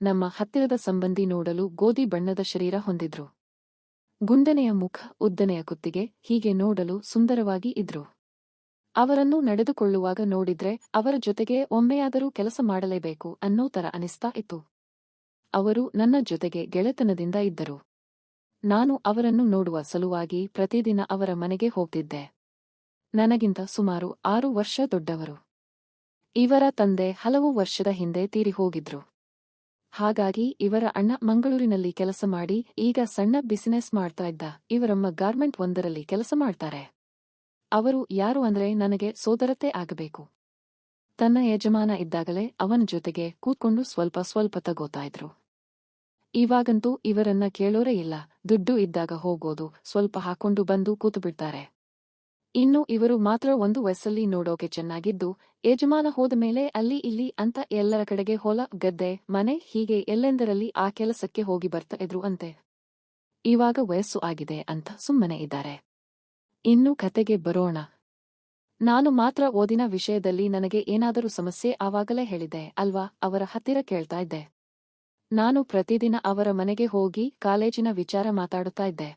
ನಮ್ಮ ಹತ್ತಿರದ ಸಂಬಂಧಿ ನೋಡಲು ಗೋಧಿ ಬಣ್ಣದ ಶರೀರ ಹೊಂದಿದ್ರು. ಗುಂಡನೆಯ ಮುಖ, ಉದ್ದನೆಯ ಕುತ್ತಿಗೆ, ಹೀಗೆ ನೋಡಲು ಸುಂದರವಾಗಿ ಇದ್ರು. ಅವರನ್ನು ನಡೆದುಕೊಳ್ಳುವಾಗ ನೋಡಿದ್ರೆ ಅವರ ಜೊತೆಗೆ ಒಮ್ಮೆಯಾದರೂ ಕೆಲಸ ಮಾಡಲೇಬೇಕು ಅನ್ನೋ ತರ ಅನಿಸ್ತಾ ಇತ್ತು. ಅವರು ನನ್ನ ಜೊತೆಗೆ ಗೆಳೆತನದಿಂದ ಇದ್ದರು. ನಾನು ಅವರನ್ನು ನೋಡುವ ಸಲುವಾಗಿ ಪ್ರತಿದಿನ ಅವರ ಮನೆಗೆ ಹೋಗ್ತಿದ್ದೆ. ನನಗಿಂತ ಸುಮಾರು 6 ವರ್ಷ ದೊಡ್ಡವರು. ಇವರ ತಂದೆ ಹಲವು ವರ್ಷದ ಹಿಂದೆ ತೀರಿ ಹೋಗಿದ್ರು. ಹಾಗಾಗಿ ಇವರ ಅಣ್ಣ ಮಂಗಳೂರಿನಲ್ಲಿ ಕೆಲಸ ಮಾಡಿ ಈಗ ಸಣ್ಣ ಬಿಸಿನೆಸ್ ಮಾಡ್ತಾ ಇದ್ದ. ಇವರಮ್ಮ ಗಾರ್ಮೆಂಟ್ ಒಂದರಲ್ಲಿ ಕೆಲಸ ಮಾಡ್ತಾರೆ. ಅವರು ಯಾರು ಅಂದ್ರೆ ನನಗೆ ಸೋದರತೆ ಆಗಬೇಕು. ತನ್ನ ಯಜಮಾನ ಇದ್ದಾಗಲೇ ಅವನ ಜೊತೆಗೆ ಕೂತ್ಕೊಂಡು ಸ್ವಲ್ಪ ತಗೋತಾ ಇದ್ರು. ಇವಾಗಂತೂ ಇವರನ್ನ ಕೇಳೋರೇ ಇಲ್ಲ. ದುಡ್ಡು ಇದ್ದಾಗ ಹೋಗೋದು, ಸ್ವಲ್ಪ ಹಾಕೊಂಡು ಬಂದು ಕೂತುಬಿಡ್ತಾರೆ. ಇನ್ನು ಇವರು ಮಾತ್ರ ಒಂದು ವಯಸ್ಸಲ್ಲಿ ನೋಡೋಕೆ ಚೆನ್ನಾಗಿದ್ದು, ಯಜಮಾನ ಹೋದ ಮೇಲೆ ಅಲ್ಲಿ ಇಲ್ಲಿ ಅಂತ ಎಲ್ಲರ ಕಡೆಗೆ ಹೊಲ, ಗದ್ದೆ, ಮನೆ ಹೀಗೆ ಎಲ್ಲೆಂದರಲ್ಲಿ ಆ ಕೆಲಸಕ್ಕೆ ಹೋಗಿ ಬರ್ತಾ ಇದ್ರು ಅಂತೆ. ಇವಾಗ ವಯಸ್ಸು ಆಗಿದೆ ಅಂತ ಸುಮ್ಮನೆ ಇದ್ದಾರೆ. ಇನ್ನು ಕತೆಗೆ ಬರೋಣ. ನಾನು ಮಾತ್ರ ಓದಿನ ವಿಷಯದಲ್ಲಿ ನನಗೆ ಏನಾದರೂ ಸಮಸ್ಯೆ ಆವಾಗಲೇ ಹೇಳಿದೆ ಅಲ್ವಾ, ಅವರ ಹತ್ತಿರ ಕೇಳ್ತಾ ಇದ್ದೆ. ನಾನು ಪ್ರತಿದಿನ ಅವರ ಮನೆಗೆ ಹೋಗಿ ಕಾಲೇಜಿನ ವಿಚಾರ ಮಾತಾಡುತ್ತಾ ಇದ್ದೆ.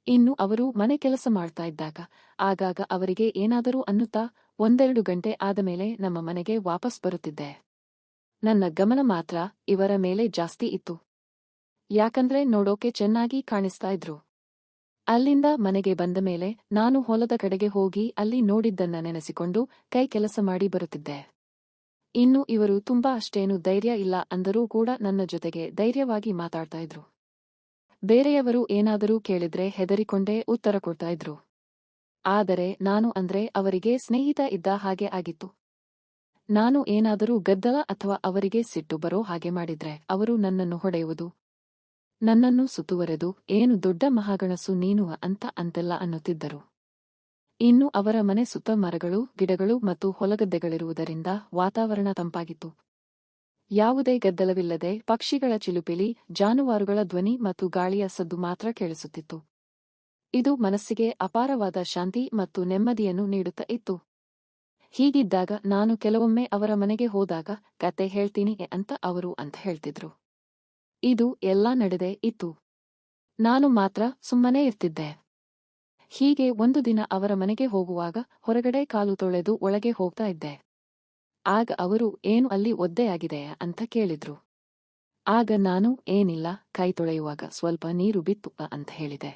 ಇನ್ನು ಅವರು ಮನೆ ಕೆಲಸ ಮಾಡ್ತಾ ಇದ್ದಾಗ ಆಗಾಗ ಅವರಿಗೆ ಏನಾದರೂ ಅನ್ನುತ್ತಾ 1-2 ಗಂಟೆ ಆದಮೇಲೆ ನಮ್ಮ ಮನೆಗೆ ವಾಪಸ್ ಬರುತ್ತಿದ್ದೆ. ನನ್ನ ಗಮನ ಮಾತ್ರ ಇವರ ಮೇಲೆ ಜಾಸ್ತಿ ಇತ್ತು. ಯಾಕಂದ್ರೆ ನೋಡೋಕೆ ಚೆನ್ನಾಗಿ ಕಾಣಿಸ್ತಾ ಇದ್ರು. ಅಲ್ಲಿಂದ ಮನೆಗೆ ಬಂದ ಮೇಲೆ ನಾನು ಹೊಲದ ಕಡೆಗೆ ಹೋಗಿ ಅಲ್ಲಿ ನೋಡಿದ್ದನ್ನ ನೆನೆಸಿಕೊಂಡು ಕೈ ಕೆಲಸ ಮಾಡಿ ಬರುತ್ತಿದ್ದೆ. ಇನ್ನು ಇವರು ತುಂಬಾ ಅಷ್ಟೇನು ಧೈರ್ಯ ಇಲ್ಲ ಅಂದರೂ ಕೂಡ ನನ್ನ ಜೊತೆಗೆ ಧೈರ್ಯವಾಗಿ ಮಾತಾಡ್ತಾ ಇದ್ರು. ಬೇರೆಯವರು ಏನಾದರೂ ಕೇಳಿದ್ರೆ ಹೆದರಿಕೊಂಡೇ ಉತ್ತರ ಕೊಡ್ತಾ ಇದ್ರು. ಆದರೆ ನಾನು ಅಂದ್ರೆ ಅವರಿಗೆ ಸ್ನೇಹಿತ ಇದ್ದ ಹಾಗೆ ಆಗಿತ್ತು. ನಾನು ಏನಾದರೂ ಗದ್ದಲ ಅಥವಾ ಅವರಿಗೆ ಸಿಟ್ಟು ಬರೋ ಹಾಗೆ ಮಾಡಿದ್ರೆ ಅವರು ನನ್ನನ್ನು ಹೊಡೆಯುವುದು, ನನ್ನನ್ನು ಸುತ್ತುವರೆದು ಏನು ದೊಡ್ಡ ಮಹಾಗಣಸು ನೀನು ಅಂತೆಲ್ಲ ಅನ್ನುತ್ತಿದ್ದರು. ಇನ್ನು ಅವರ ಮನೆ ಸುತ್ತ ಮರಗಳು, ಗಿಡಗಳು ಮತ್ತು ಹೊಲಗದ್ದೆಗಳಿರುವುದರಿಂದ ವಾತಾವರಣ ತಂಪಾಗಿತ್ತು. ಯಾವುದೇ ಗದ್ದಲವಿಲ್ಲದೆ ಪಕ್ಷಿಗಳ ಚಿಲುಪಿಲಿ, ಜಾನುವಾರುಗಳ ಧ್ವನಿ ಮತ್ತು ಗಾಳಿಯ ಸದ್ದು ಮಾತ್ರ ಕೇಳಿಸುತ್ತಿತ್ತು. ಇದು ಮನಸ್ಸಿಗೆ ಅಪಾರವಾದ ಶಾಂತಿ ಮತ್ತು ನೆಮ್ಮದಿಯನ್ನು ನೀಡುತ್ತಾ ಇತ್ತು. ಹೀಗಿದ್ದಾಗ ನಾನು ಕೆಲವೊಮ್ಮೆ ಅವರ ಮನೆಗೆ ಹೋದಾಗ ಕತೆ ಹೇಳ್ತೀನಿ ಅವರು ಹೇಳ್ತಿದ್ರು. ಇದು ಎಲ್ಲ ನಡೆದೇ ಇತ್ತು. ನಾನು ಮಾತ್ರ ಸುಮ್ಮನೆ ಇರ್ತಿದ್ದೆ. ಹೀಗೆ ಒಂದು ದಿನ ಅವರ ಮನೆಗೆ ಹೋಗುವಾಗ ಹೊರಗಡೆ ಕಾಲು ತೊಳೆದು ಒಳಗೆ ಹೋಗ್ತಾ ಇದ್ದೆ. ಆಗ ಅವರು ಏನು ಅಲ್ಲಿ ಒದ್ದೆಯಾಗಿದೆ ಅಂತ ಕೇಳಿದ್ರು. ಆಗ ನಾನು ಏನಿಲ್ಲ, ಕೈ ತೊಳೆಯುವಾಗ ಸ್ವಲ್ಪ ನೀರು ಬಿತ್ತು ಅಂತ ಹೇಳಿದೆ.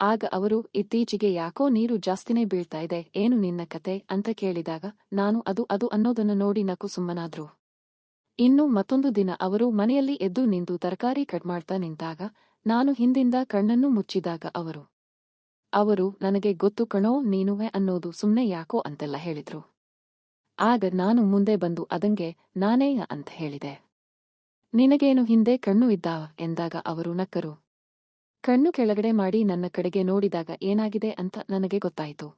ಆಗ ಅವರು ಇತ್ತೀಚೆಗೆ ಯಾಕೋ ನೀರು ಜಾಸ್ತಿನೇ ಬೀಳ್ತಾ ಇದೆ, ಏನು ನಿನ್ನ ಕತೆ ಅಂತ ಕೇಳಿದಾಗ ನಾನು ಅದು ಅನ್ನೋದನ್ನು ನೋಡಿ ನಕ್ಕು ಸುಮ್ಮನಾದ್ರು. ಇನ್ನು ಮತ್ತೊಂದು ದಿನ ಅವರು ಮನೆಯಲ್ಲಿ ಎದ್ದು ನಿಂತು ತರಕಾರಿ ಕಟ್ ಮಾಡ್ತಾ ನಿಂತಾಗ ನಾನು ಹಿಂದಿಂದ ಕಣ್ಣನ್ನು ಮುಚ್ಚಿದಾಗ ಅವರು ನನಗೆ ಗೊತ್ತು ಕಣೋ ನೀನುವೆ ಅನ್ನೋದು ಸುಮ್ನೆ ಯಾಕೋ ಅಂತೆಲ್ಲ ಹೇಳಿದ್ರು. ಆಗ ನಾನು ಮುಂದೆ ಬಂದು ಅದಂಗೆ ನಾನೇ ಅಂತ ಹೇಳಿದೆ. ನಿನಗೇನು ಹಿಂದೆ ಕಣ್ಣು ಇದ್ದಾವ ಎಂದಾಗ ಅವರು ನಕ್ಕರು. ಕಣ್ಣು ಕೆಳಗಡೆ ಮಾಡಿ ನನ್ನ ಕಡೆಗೆ ನೋಡಿದಾಗ ಏನಾಗಿದೆ ಅಂತ ನನಗೆ ಗೊತ್ತಾಯಿತು.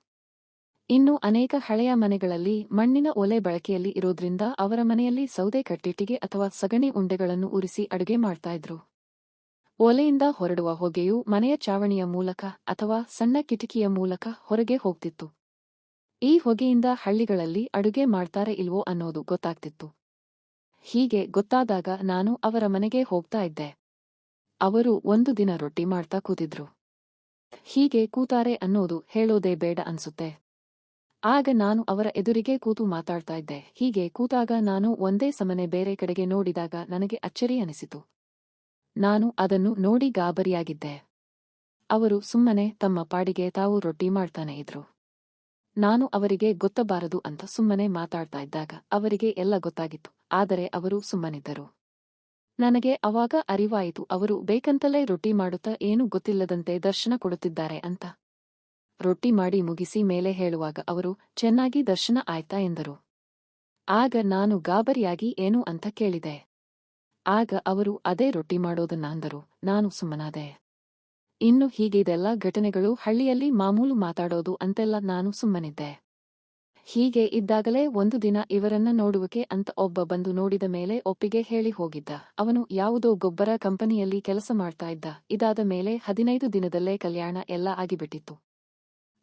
ಇನ್ನು ಅನೇಕ ಹಳೆಯ ಮನೆಗಳಲ್ಲಿ ಮಣ್ಣಿನ ಒಲೆ ಬಳಕೆಯಲ್ಲಿ ಇರೋದ್ರಿಂದ ಅವರ ಮನೆಯಲ್ಲಿ ಸೌದೆ ಕಟ್ಟಿಟ್ಟಿಗೆ ಅಥವಾ ಸಗಣಿ ಉಂಡೆಗಳನ್ನು ಉರಿಸಿ ಅಡುಗೆ ಮಾಡ್ತಾ ಇದ್ರು. ಒಲೆಯಿಂದ ಹೊರಡುವ ಹೊಗೆಯು ಮನೆಯ ಚಾವಣಿಯ ಮೂಲಕ ಅಥವಾ ಸಣ್ಣ ಕಿಟಕಿಯ ಮೂಲಕ ಹೊರಗೆ ಹೋಗ್ತಿತ್ತು. ಈ ಹೊಗೆಯಿಂದ ಹಳ್ಳಿಗಳಲ್ಲಿ ಅಡುಗೆ ಮಾಡ್ತಾರೆ ಇಲ್ವೋ ಅನ್ನೋದು ಗೊತ್ತಾಗ್ತಿತ್ತು. ಹೀಗೆ ಗೊತ್ತಾದಾಗ ನಾನು ಅವರ ಮನೆಗೆ ಹೋಗ್ತಾ ಇದ್ದೆ. ಅವರು ಒಂದು ದಿನ ರೊಟ್ಟಿ ಮಾಡ್ತಾ ಕೂತಿದ್ರು. ಹೀಗೆ ಕೂತಾರೆ ಅನ್ನೋದು ಹೇಳೋದೇ ಬೇಡ ಅನ್ಸುತ್ತೆ. ಆಗ ನಾನು ಅವರ ಎದುರಿಗೆ ಕೂತು ಮಾತಾಡ್ತಾ ಇದ್ದೆ. ಹೀಗೆ ಕೂತಾಗ ನಾನು ಒಂದೇ ಸಮನೆ ಬೇರೆ ಕಡೆಗೆ ನೋಡಿದಾಗ ನನಗೆ ಅಚ್ಚರಿ ಅನಿಸಿತು. ನಾನು ಅದನ್ನು ನೋಡಿ ಗಾಬರಿಯಾಗಿದ್ದೆ. ಅವರು ಸುಮ್ಮನೆ ತಮ್ಮ ಪಾಡಿಗೆ ತಾವು ರೊಟ್ಟಿ ಮಾಡ್ತಾನೆ ಇದ್ರು. ನಾನು ಅವರಿಗೆ ಗೊತ್ತಬಾರದು ಅಂತ ಸುಮ್ಮನೆ ಮಾತಾಡ್ತಾ ಇದ್ದಾಗ ಅವರಿಗೆ ಎಲ್ಲ ಗೊತ್ತಾಗಿತ್ತು. ಆದರೆ ಅವರು ಸುಮ್ಮನಿದ್ದರು. ನನಗೆ ಅವಾಗ ಅರಿವಾಯಿತು ಅವರು ಬೇಕಂತಲೇ ರೊಟ್ಟಿ ಮಾಡುತ್ತಾ ಏನೂ ಗೊತ್ತಿಲ್ಲದಂತೆ ದರ್ಶನ ಕೊಡುತ್ತಿದ್ದಾರೆ ಅಂತ. ರೊಟ್ಟಿ ಮಾಡಿ ಮುಗಿಸಿ ಮೇಲೆ ಹೇಳುವಾಗ ಅವರು ಚೆನ್ನಾಗಿ ದರ್ಶನ ಆಯ್ತಾ ಎಂದರು. ಆಗ ನಾನು ಗಾಬರಿಯಾಗಿ ಏನು ಅಂತ ಕೇಳಿದೆ. ಆಗ ಅವರು ಅದೇ ರೊಟ್ಟಿ ಮಾಡೋದನ್ನ ಅಂದರು. ನಾನು ಸುಮ್ಮನಾದೆ. ಇನ್ನು ಹೀಗಿದೆಲ್ಲ ಘಟನೆಗಳು ಹಳ್ಳಿಯಲ್ಲಿ ಮಾಮೂಲು ಮಾತಾಡೋದು ಅಂತೆಲ್ಲ ನಾನು ಸುಮ್ಮನಿದ್ದೆ. ಹೀಗೆ ಇದ್ದಾಗಲೇ ಒಂದು ದಿನ ಇವರನ್ನ ನೋಡುವಕೆ ಅಂತ ಒಬ್ಬ ಬಂದು ನೋಡಿದ ಮೇಲೆ ಒಪ್ಪಿಗೆ ಹೇಳಿ ಹೋಗಿದ್ದ. ಅವನು ಯಾವುದೋ ಗೊಬ್ಬರ ಕಂಪನಿಯಲ್ಲಿ ಕೆಲಸ ಮಾಡ್ತಾ ಇದ್ದ. ಇದಾದ ಮೇಲೆ 15 ದಿನದಲ್ಲೇ ಕಲ್ಯಾಣ ಎಲ್ಲ ಆಗಿಬಿಟ್ಟಿತ್ತು.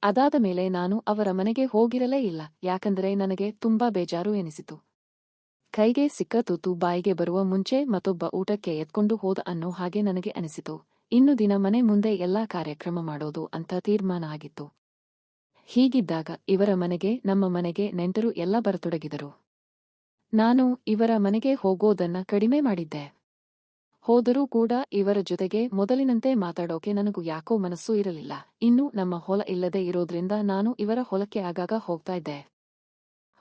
ಅದಾದ ಮೇಲೆ ನಾನು ಅವರ ಮನೆಗೆ ಹೋಗಿರಲೇ ಇಲ್ಲ. ಯಾಕಂದ್ರೆ ನನಗೆ ತುಂಬಾ ಬೇಜಾರು ಎನಿಸಿತು. ಕೈಗೆ ಸಿಕ್ಕ ತುತ್ತು ಬಾಯಿಗೆ ಬರುವ ಮುಂಚೆ ಮತ್ತೊಬ್ಬ ಊಟಕ್ಕೆ ಎತ್ಕೊಂಡು ಹೋದ ಅನ್ನೋ ಹಾಗೆ ನನಗೆ ಅನಿಸಿತು. ಇನ್ನು ದಿನ ಮನೆ ಮುಂದೆ ಎಲ್ಲಾ ಕಾರ್ಯಕ್ರಮ ಮಾಡೋದು ಅಂತ ತೀರ್ಮಾನ ಆಗಿತ್ತು. ಹೀಗಿದ್ದಾಗ ಇವರ ಮನೆಗೆ ನಮ್ಮ ಮನೆಗೆ ನೆಂಟರು ಎಲ್ಲ ಬರತೊಡಗಿದರು. ನಾನು ಇವರ ಮನೆಗೆ ಹೋಗೋದನ್ನ ಕಡಿಮೆ ಮಾಡಿದ್ದೆ. ಹೋದರೂ ಕೂಡ ಇವರ ಜೊತೆಗೆ ಮೊದಲಿನಂತೆ ಮಾತಾಡೋಕೆ ನನಗೂ ಯಾಕೋ ಮನಸ್ಸು ಇರಲಿಲ್ಲ. ಇನ್ನು ನಮ್ಮ ಹೊಲ ಇಲ್ಲದೆ ಇರೋದ್ರಿಂದ ನಾನು ಇವರ ಹೊಲಕ್ಕೆ ಆಗಾಗ ಹೋಗ್ತಾ ಇದ್ದೆ.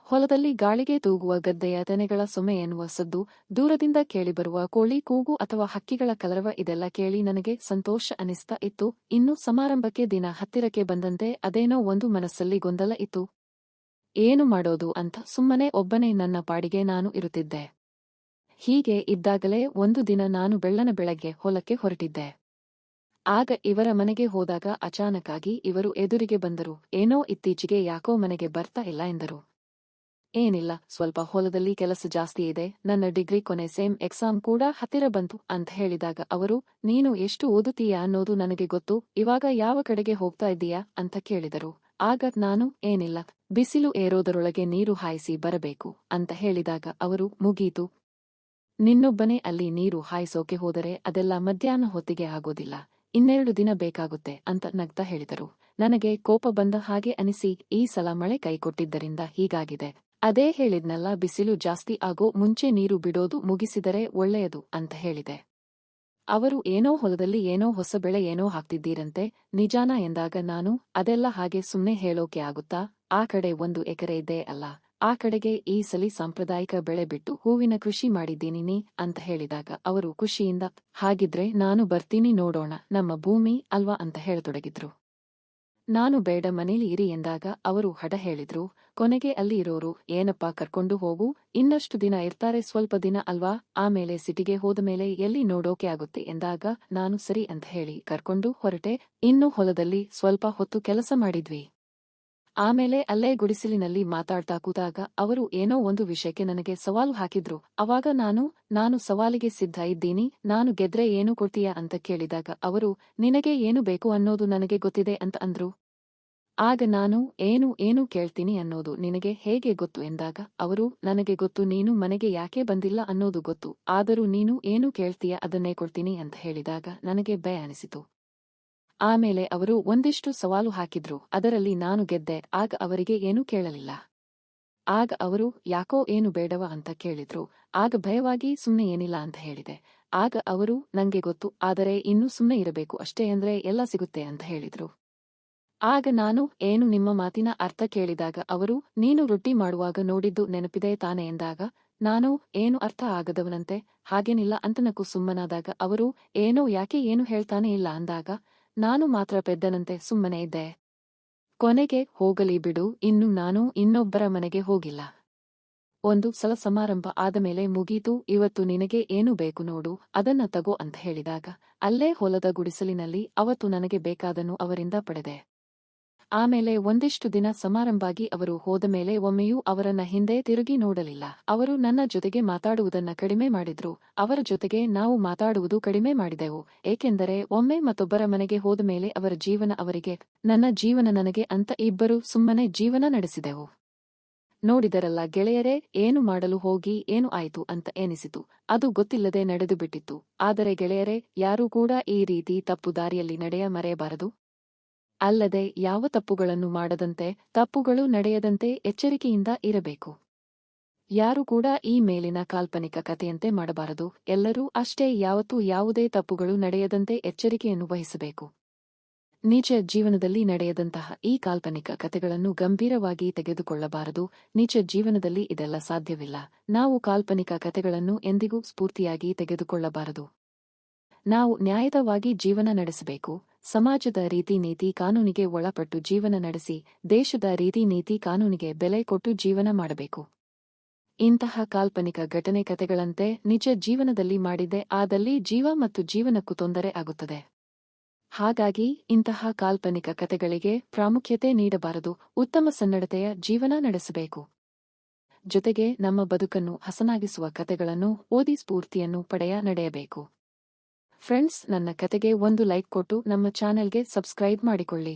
ಹೊಲದಲ್ಲಿ ಗಾಳಿಗೆ ತೂಗುವ ಗದ್ದೆಯ ತೆನೆಗಳ ಸೊಮೆ ಎನ್ನುವ ಸದ್ದು, ದೂರದಿಂದ ಕೇಳಿಬರುವ ಕೋಳಿ ಕೂಗು ಅಥವಾ ಹಕ್ಕಿಗಳ ಕಲರವ ಇದೆಲ್ಲ ಕೇಳಿ ನನಗೆ ಸಂತೋಷ ಅನಿಸ್ತಾ ಇತ್ತು. ಇನ್ನು ಸಮಾರಂಭಕ್ಕೆ ದಿನ ಹತ್ತಿರಕ್ಕೆ ಬಂದಂತೆ ಅದೇನೋ ಒಂದು ಮನಸ್ಸಲ್ಲಿ ಗೊಂದಲ ಇತ್ತು. ಏನು ಮಾಡೋದು ಅಂತ ಸುಮ್ಮನೆ ಒಬ್ಬನೇ ನನ್ನ ಪಾಡಿಗೆ ನಾನು ಇರುತ್ತಿದ್ದೆ. ಹೀಗೆ ಇದ್ದಾಗಲೇ ಒಂದು ದಿನ ನಾನು ಬೆಳ್ಳನ ಬೆಳಗ್ಗೆ ಹೊಲಕ್ಕೆ ಹೊರಟಿದ್ದೆ. ಆಗ ಇವರ ಮನೆಗೆ ಹೋದಾಗ ಅಚಾನಕ್ಕಾಗಿ ಇವರು ಎದುರಿಗೆ ಬಂದರು. ಏನೋ ಇತ್ತೀಚೆಗೆ ಯಾಕೋ ಮನೆಗೆ ಬರ್ತಾ ಇಲ್ಲ ಎಂದರು. ಏನಿಲ್ಲ, ಸ್ವಲ್ಪ ಹೊಲದಲ್ಲಿ ಕೆಲಸ ಜಾಸ್ತಿ ಇದೆ, ನನ್ನ ಡಿಗ್ರಿ ಕೊನೆ ಸೇಮ್ ಎಕ್ಸಾಮ್ ಕೂಡ ಹತ್ತಿರ ಬಂತು ಅಂತ ಹೇಳಿದಾಗ ಅವರು, ನೀನು ಎಷ್ಟು ಓದುತ್ತೀಯಾ ಅನ್ನೋದು ನನಗೆ ಗೊತ್ತು, ಇವಾಗ ಯಾವ ಕಡೆಗೆ ಹೋಗ್ತಾ ಇದ್ದೀಯಾ ಅಂತ ಕೇಳಿದರು. ಆಗ ನಾನು, ಏನಿಲ್ಲ, ಬಿಸಿಲು ಏರೋದರೊಳಗೆ ನೀರು ಹಾಯಿಸಿ ಬರಬೇಕು ಅಂತ ಹೇಳಿದಾಗ ಅವರು, ಮುಗೀತು, ನಿನ್ನೊಬ್ಬನೇ ಅಲ್ಲಿ ನೀರು ಹಾಯಿಸೋಕೆ ಹೋದರೆ ಅದೆಲ್ಲ ಮಧ್ಯಾಹ್ನ ಹೊತ್ತಿಗೆ ಆಗೋದಿಲ್ಲ, 2 ದಿನ ಬೇಕಾಗುತ್ತೆ ಅಂತ ನಗ್ತಾ ಹೇಳಿದರು. ನನಗೆ ಕೋಪ ಬಂದ ಹಾಗೆ ಅನಿಸಿ, ಈ ಸಲ ಮಳೆ ಕೈಕೊಟ್ಟಿದ್ದರಿಂದ ಹೀಗಾಗಿದೆ. ಅದೇ ಹೇಳಿದ್ನಲ್ಲ, ಬಿಸಿಲು ಜಾಸ್ತಿ ಆಗೋ ಮುಂಚೆ ನೀರು ಬಿಡೋದು ಮುಗಿಸಿದರೆ ಒಳ್ಳೆಯದು ಅಂತ ಹೇಳಿದೆ. ಅವರು ಏನೋ ಹೊಲದಲ್ಲಿ ಏನೋ ಹೊಸ ಬೆಳೆ ಏನೋ ಹಾಕ್ತಿದ್ದೀರಂತೆ, ನಿಜಾನಾ ಎಂದಾಗ ನಾನು, ಅದೆಲ್ಲ ಹಾಗೆ ಸುಮ್ನೆ ಹೇಳೋಕೆ ಆಗುತ್ತಾ, ಆ ಕಡೆ 1 ಎಕರೆ ಇದ್ದೇ ಅಲ್ಲ, ಆ ಕಡೆಗೆ ಈ ಸಲಿ ಸಾಂಪ್ರದಾಯಿಕ ಬೆಳೆ ಬಿಟ್ಟು ಹೂವಿನ ಕೃಷಿ ಮಾಡಿದ್ದೀನಿ ಅಂತ ಹೇಳಿದಾಗ ಅವರು ಖುಷಿಯಿಂದ, ಹಾಗಿದ್ರೆ ನಾನು ಬರ್ತೀನಿ ನೋಡೋಣ, ನಮ್ಮ ಭೂಮಿ ಅಲ್ವಾ ಅಂತ ಹೇಳತೊಡಗಿದ್ರು. ನಾನು ಬೇಡ ಮನೇಲಿ ಇರಿ ಎಂದಾಗ ಅವರು ಹಠ ಹೇಳಿದ್ರು. ಕೊನೆಗೆ ಅಲ್ಲಿ ಇರೋರು, ಏನಪ್ಪಾ ಕರ್ಕೊಂಡು ಹೋಗು, ಇನ್ನಷ್ಟು ದಿನ ಇರ್ತಾರೆ, ಸ್ವಲ್ಪ ದಿನ ಅಲ್ವಾ, ಆಮೇಲೆ ಸಿಟಿಗೆ ಹೋದಮೇಲೆ ಎಲ್ಲಿ ನೋಡೋಕೆ ಆಗುತ್ತೆ ಎಂದಾಗ ನಾನು ಸರಿ ಅಂತ ಹೇಳಿ ಕರ್ಕೊಂಡು ಹೊರಟೆ. ಇನ್ನು ಹೊಲದಲ್ಲಿ ಸ್ವಲ್ಪ ಹೊತ್ತು ಕೆಲಸ ಮಾಡಿದ್ವಿ. ಆಮೇಲೆ ಅಲ್ಲೇ ಗುಡಿಸಲಿನಲ್ಲಿ ಮಾತಾಡ್ತಾ ಕೂತಾಗ ಅವರು ಏನೋ ಒಂದು ವಿಷಯಕ್ಕೆ ನನಗೆ ಸವಾಲು ಹಾಕಿದ್ರು. ಅವಾಗ ನಾನು ಸವಾಲಿಗೆ ಸಿದ್ಧ ಇದ್ದೀನಿ, ನಾನು ಗೆದ್ರೆ ಏನು ಕೊಡ್ತೀಯಾ ಅಂತ ಕೇಳಿದಾಗ ಅವರು, ನಿನಗೆ ಏನು ಬೇಕು ಅನ್ನೋದು ನನಗೆ ಗೊತ್ತಿದೆ ಅಂತ ಅಂದ್ರು. ಆಗ ನಾನು, ಏನು ಕೇಳ್ತೀನಿ ಅನ್ನೋದು ನಿನಗೆ ಹೇಗೆ ಗೊತ್ತು ಎಂದಾಗ ಅವರು, ನನಗೆ ಗೊತ್ತು, ನೀನು ಮನೆಗೆ ಯಾಕೆ ಬಂದಿಲ್ಲ ಅನ್ನೋದು ಗೊತ್ತು, ಆದರೂ ನೀನು ಏನು ಕೇಳ್ತೀಯ ಅದನ್ನೇ ಕೊಡ್ತೀನಿ ಅಂತ ಹೇಳಿದಾಗ ನನಗೆ ಭಯ ಅನಿಸಿತು. ಆಮೇಲೆ ಅವರು ಒಂದಿಷ್ಟು ಸವಾಲು ಹಾಕಿದ್ರು, ಅದರಲ್ಲಿ ನಾನು ಗೆದ್ದೆ. ಆಗ ಅವರಿಗೆ ಏನೂ ಕೇಳಲಿಲ್ಲ. ಆಗ ಅವರು, ಯಾಕೋ ಏನು ಬೇಡವಾ ಅಂತ ಕೇಳಿದ್ರು. ಆಗ ಭಯವಾಗಿ ಸುಮ್ನೆ ಏನಿಲ್ಲ ಅಂತ ಹೇಳಿದೆ. ಆಗ ಅವರು, ನಂಗೆ ಗೊತ್ತು, ಆದರೆ ಇನ್ನೂ ಸುಮ್ನೆ ಇರಬೇಕು ಅಷ್ಟೇ, ಅಂದ್ರೆ ಎಲ್ಲ ಸಿಗುತ್ತೆ ಅಂತ ಹೇಳಿದ್ರು. ಆಗ ನಾನು, ಏನು ನಿಮ್ಮ ಮಾತಿನ ಅರ್ಥ ಕೇಳಿದಾಗ ಅವರು, ನೀನು ರೊಟ್ಟಿ ಮಾಡುವಾಗ ನೋಡಿದ್ದು ನೆನಪಿದೆ ತಾನೆ ಎಂದಾಗ ನಾನು, ಏನು ಅರ್ಥ ಆಗದವನಂತೆ, ಹಾಗೇನಿಲ್ಲ ಅಂತ ನಕ್ಕು ಸುಮ್ಮನಾದಾಗ ಅವರು, ಯಾಕೆ ಏನು ಹೇಳ್ತಾನೆ ಇಲ್ಲ ಅಂದಾಗ ನಾನು ಮಾತ್ರ ಪೆದ್ದನಂತೆ ಸುಮ್ಮನೆ ಇದ್ದೆ. ಕೊನೆಗೆ, ಹೋಗಲಿ ಬಿಡು, ಇನ್ನು ನಾನು ಇನ್ನೊಬ್ಬರ ಮನೆಗೆ ಹೋಗಿಲ್ಲ. ಒಂದು ಸಲ ಸಮಾರಂಭ ಆದಮೇಲೆ ಮುಗೀತು, ಇವತ್ತು ನಿನಗೆ ಏನು ಬೇಕು ನೋಡು, ಅದನ್ನ ತಗೋ ಅಂತ ಹೇಳಿದಾಗ ಅಲ್ಲೇ ಹೊಲದ ಗುಡಿಸಲಿನಲ್ಲಿ ಅವತ್ತು ನನಗೆ ಬೇಕಾದನ್ನು ಅವರಿಂದ ಪಡೆದೆ. ಆಮೇಲೆ ಒಂದಿಷ್ಟು ದಿನ ಸಮಾರಂಭಾಗಿ ಅವರು ಹೋದಮೇಲೆ ಒಮ್ಮೆಯೂ ಅವರನ್ನ ಹಿಂದೆ ತಿರುಗಿ ನೋಡಲಿಲ್ಲ. ಅವರು ನನ್ನ ಜೊತೆಗೆ ಮಾತಾಡುವುದನ್ನ ಕಡಿಮೆ ಮಾಡಿದ್ರು. ಅವರ ಜೊತೆಗೆ ನಾವು ಮಾತಾಡುವುದು ಕಡಿಮೆ ಮಾಡಿದೆವು. ಏಕೆಂದರೆ ಒಮ್ಮೆ ಮತ್ತೊಬ್ಬರ ಮನೆಗೆ ಹೋದಮೇಲೆ ಅವರ ಜೀವನ ಅವರಿಗೆ, ನನ್ನ ಜೀವನ ನನಗೆ ಅಂತ ಇಬ್ಬರು ಸುಮ್ಮನೆ ಜೀವನ ನಡೆಸಿದೆವು. ನೋಡಿದರಲ್ಲ ಗೆಳೆಯರೇ, ಏನು ಮಾಡಲು ಹೋಗಿ ಏನು ಆಯ್ತು ಅಂತ ಎನಿಸಿತು. ಅದು ಗೊತ್ತಿಲ್ಲದೆ ನಡೆದು ಬಿಟ್ಟಿತ್ತು. ಆದರೆ ಗೆಳೆಯರೇ, ಯಾರೂ ಕೂಡ ಈ ರೀತಿ ತಪ್ಪು ದಾರಿಯಲ್ಲಿ ಮರೆಯಬಾರದು. ಅಲ್ಲದೆ ಯಾವ ತಪ್ಪುಗಳನ್ನು ಮಾಡದಂತೆ, ತಪ್ಪುಗಳು ನಡೆಯದಂತೆ ಎಚ್ಚರಿಕೆಯಿಂದ ಇರಬೇಕು. ಯಾರು ಕೂಡ ಈ ಮೇಲಿನ ಕಾಲ್ಪನಿಕ ಕಥೆಯಂತೆ ಮಾಡಬಾರದು. ಎಲ್ಲರೂ ಅಷ್ಟೇ, ಯಾವತ್ತೂ ಯಾವುದೇ ತಪ್ಪುಗಳು ನಡೆಯದಂತೆ ಎಚ್ಚರಿಕೆಯನ್ನು ವಹಿಸಬೇಕು. ನಿಜ ಜೀವನದಲ್ಲಿ ನಡೆಯದಂತಹ ಈ ಕಾಲ್ಪನಿಕ ಕಥೆಗಳನ್ನು ಗಂಭೀರವಾಗಿ ತೆಗೆದುಕೊಳ್ಳಬಾರದು. ನಿಜ ಜೀವನದಲ್ಲಿ ಇದೆಲ್ಲ ಸಾಧ್ಯವಿಲ್ಲ. ನಾವು ಕಾಲ್ಪನಿಕ ಕಥೆಗಳನ್ನು ಎಂದಿಗೂ ಸ್ಫೂರ್ತಿಯಾಗಿ ತೆಗೆದುಕೊಳ್ಳಬಾರದು. ನಾವು ನ್ಯಾಯಯುತವಾಗಿ ಜೀವನ ನಡೆಸಬೇಕು. ಸಮಾಜದ ರೀತಿ ನೀತಿ ಕಾನೂನಿಗೆ ಒಳಪಟ್ಟು ಜೀವನ ನಡೆಸಿ, ದೇಶದ ರೀತಿ ನೀತಿ ಕಾನೂನಿಗೆ ಬೆಲೆ ಕೊಟ್ಟು ಜೀವನ ಮಾಡಬೇಕು. ಇಂತಹ ಕಾಲ್ಪನಿಕ ಘಟನೆ ಕಥೆಗಳಂತೆ ನಿಜ ಜೀವನದಲ್ಲಿ ಮಾಡಿದ್ದೇ ಆದಲ್ಲಿ ಜೀವ ಮತ್ತು ಜೀವನಕ್ಕೂ ತೊಂದರೆ ಆಗುತ್ತದೆ. ಹಾಗಾಗಿ ಇಂತಹ ಕಾಲ್ಪನಿಕ ಕಥೆಗಳಿಗೆ ಪ್ರಾಮುಖ್ಯತೆ ನೀಡಬಾರದು. ಉತ್ತಮ ಸನ್ನಡತೆಯ ಜೀವನ ನಡೆಸಬೇಕು. ಜೊತೆಗೆ ನಮ್ಮ ಬದುಕನ್ನು ಹಸನಾಗಿಸುವ ಕಥೆಗಳನ್ನು ಓದಿ ಸ್ಫೂರ್ತಿಯನ್ನು ನಡೆಯಬೇಕು. ಫ್ರೆಂಡ್ಸ್, ನನ್ನ ಕತೆಗೆ ಒಂದು ಲೈಕ್ ಕೊಟ್ಟು ನಮ್ಮ ಚಾನೆಲ್ಗೆ ಸಬ್ಸ್ಕ್ರೈಬ್ ಮಾಡಿಕೊಳ್ಳಿ.